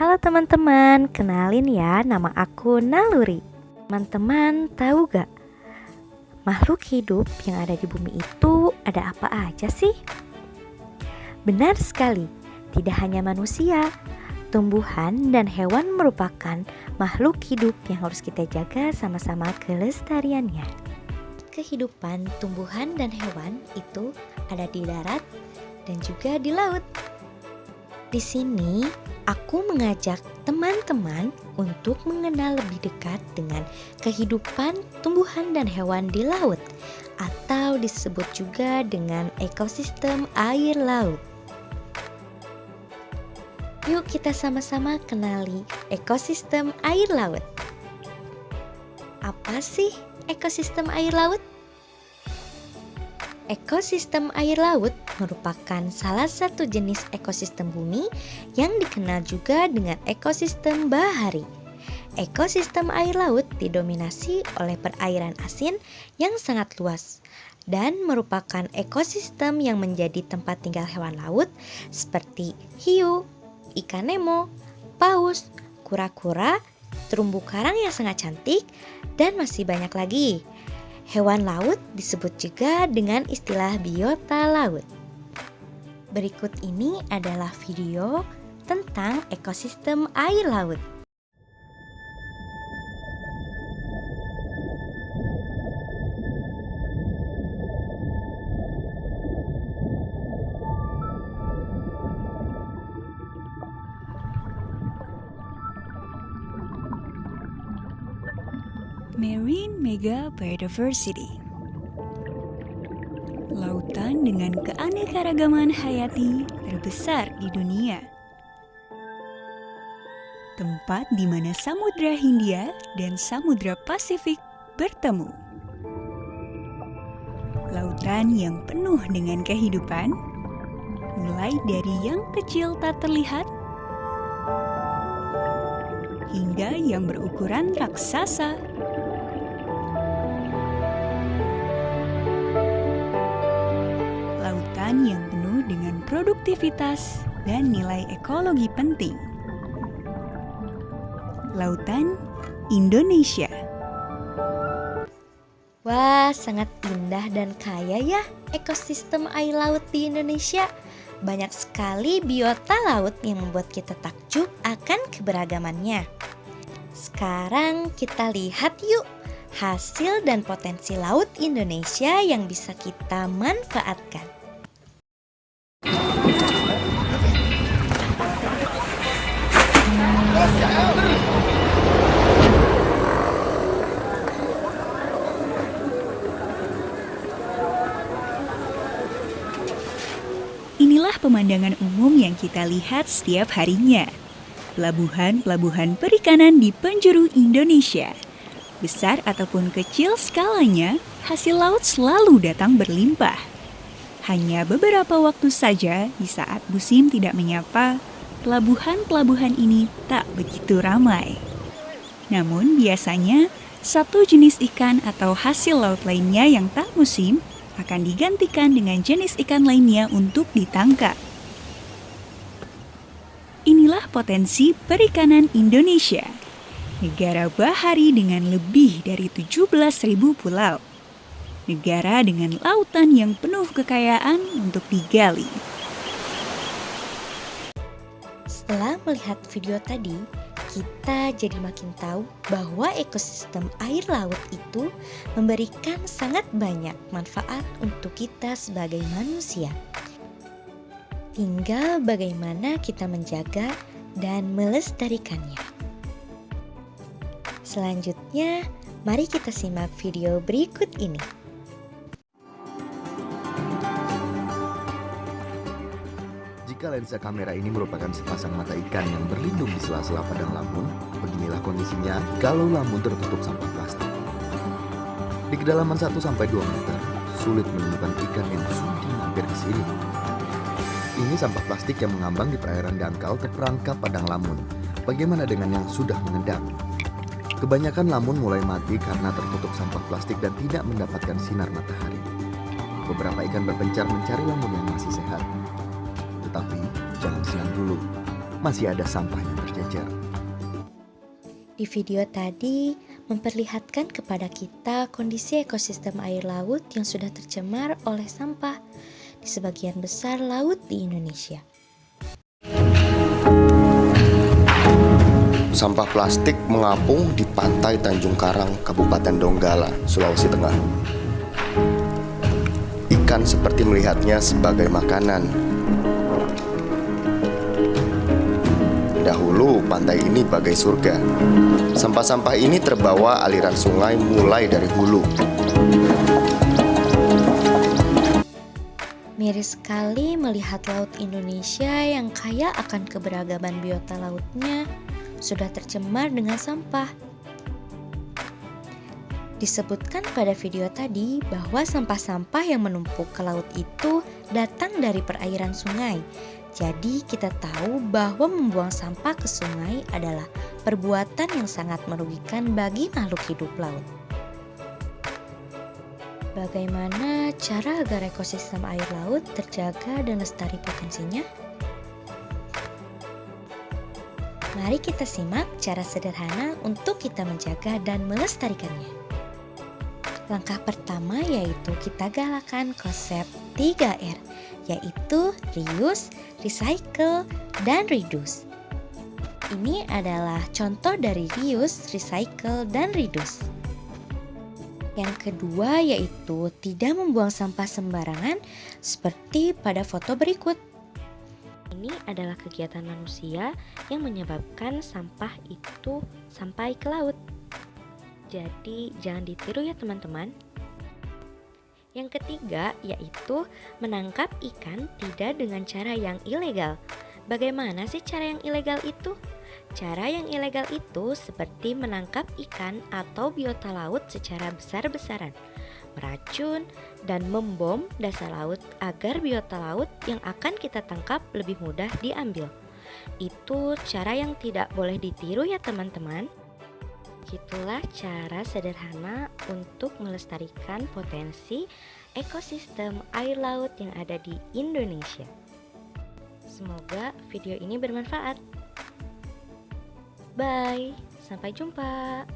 Halo teman-teman, kenalin ya, nama aku Naluri. Teman-teman tahu gak, makhluk hidup yang ada di bumi itu ada apa aja sih? Benar sekali, tidak hanya manusia, tumbuhan dan hewan merupakan makhluk hidup yang harus kita jaga sama-sama kelestariannya. Kehidupan tumbuhan dan hewan itu ada di darat dan juga di laut. Di sini, aku mengajak teman-teman untuk mengenal lebih dekat dengan kehidupan tumbuhan dan hewan di laut, atau disebut juga dengan ekosistem air laut. Yuk kita sama-sama kenali ekosistem air laut. Apa sih ekosistem air laut? Ekosistem air laut merupakan salah satu jenis ekosistem bumi yang dikenal juga dengan ekosistem bahari. Ekosistem air laut didominasi oleh perairan asin yang sangat luas dan merupakan ekosistem yang menjadi tempat tinggal hewan laut seperti hiu, ikan nemo, paus, kura-kura, terumbu karang yang sangat cantik, dan masih banyak lagi. Hewan laut disebut juga dengan istilah biota laut. Berikut ini adalah video tentang ekosistem air laut. Marine Mega Biodiversity. Lautan dengan keanekaragaman hayati terbesar di dunia. Tempat di mana Samudra Hindia dan Samudra Pasifik bertemu. Lautan yang penuh dengan kehidupan, mulai dari yang kecil tak terlihat hingga yang berukuran raksasa. Lautan yang penuh dengan produktivitas dan nilai ekologi penting. Lautan Indonesia. Wah, sangat indah dan kaya ya ekosistem air laut di Indonesia. Banyak sekali biota laut yang membuat kita takjub akan keberagamannya. Sekarang kita lihat yuk hasil dan potensi laut Indonesia yang bisa kita manfaatkan. Inilah pemandangan umum yang kita lihat setiap harinya. Pelabuhan-pelabuhan perikanan di penjuru Indonesia. Besar ataupun kecil skalanya, hasil laut selalu datang berlimpah. Hanya beberapa waktu saja di saat musim tidak menyapa, pelabuhan-pelabuhan ini tak begitu ramai. Namun biasanya, satu jenis ikan atau hasil laut lainnya yang tak musim akan digantikan dengan jenis ikan lainnya untuk ditangkap. Inilah potensi perikanan Indonesia, negara bahari dengan lebih dari 17.000 pulau, negara dengan lautan yang penuh kekayaan untuk digali. Setelah melihat video tadi, kita jadi makin tahu bahwa ekosistem air laut itu memberikan sangat banyak manfaat untuk kita sebagai manusia. Tinggal bagaimana kita menjaga dan melestarikannya. Selanjutnya, mari kita simak video berikut ini. Jika lensa kamera ini merupakan sepasang mata ikan yang berlindung di sela-sela padang lamun, beginilah kondisinya kalau lamun tertutup sampah plastik. Di kedalaman 1-2 meter, sulit menemukan ikan yang sudi mampir ke sini. Ini sampah plastik yang mengambang di perairan dangkal terperangkap padang lamun. Bagaimana dengan yang sudah mengendap? Kebanyakan lamun mulai mati karena tertutup sampah plastik dan tidak mendapatkan sinar matahari. Beberapa ikan berpencar mencari lamun yang masih sehat. Tetapi jangan senang dulu. masih ada sampah yang tercecer. Di video tadi memperlihatkan kepada kita kondisi ekosistem air laut yang sudah tercemar oleh sampah di sebagian besar laut di Indonesia. Sampah plastik mengapung di pantai Tanjung Karang, Kabupaten Donggala, Sulawesi Tengah. Ikan seperti melihatnya sebagai makanan. Dahulu pantai ini bagai surga. Sampah-sampah ini terbawa aliran sungai mulai dari hulu. Miris sekali melihat laut Indonesia yang kaya akan keberagaman biota lautnya sudah tercemar dengan sampah. Disebutkan pada video tadi bahwa sampah-sampah yang menumpuk ke laut itu datang dari perairan sungai. Jadi kita tahu bahwa membuang sampah ke sungai adalah perbuatan yang sangat merugikan bagi makhluk hidup laut. Bagaimana cara agar ekosistem air laut terjaga dan lestari potensinya? Mari kita simak cara sederhana untuk kita menjaga dan melestarikannya. Langkah pertama yaitu kita galakan konsep 3R, yaitu reuse, recycle, dan reduce. Ini adalah contoh dari reuse, recycle, dan reduce. Yang kedua yaitu tidak membuang sampah sembarangan seperti pada foto berikut. Ini adalah kegiatan manusia yang menyebabkan sampah itu sampai ke laut. Jadi jangan ditiru ya teman-teman. Yang ketiga yaitu menangkap ikan tidak dengan cara yang ilegal. Bagaimana sih cara yang ilegal itu? Cara yang ilegal itu seperti menangkap ikan atau biota laut secara besar-besaran, meracun, dan membom dasar laut agar biota laut yang akan kita tangkap lebih mudah diambil. Itu cara yang tidak boleh ditiru ya teman-teman. Itulah cara sederhana untuk melestarikan potensi ekosistem air laut yang ada di Indonesia. Semoga video ini bermanfaat. Bye, sampai jumpa.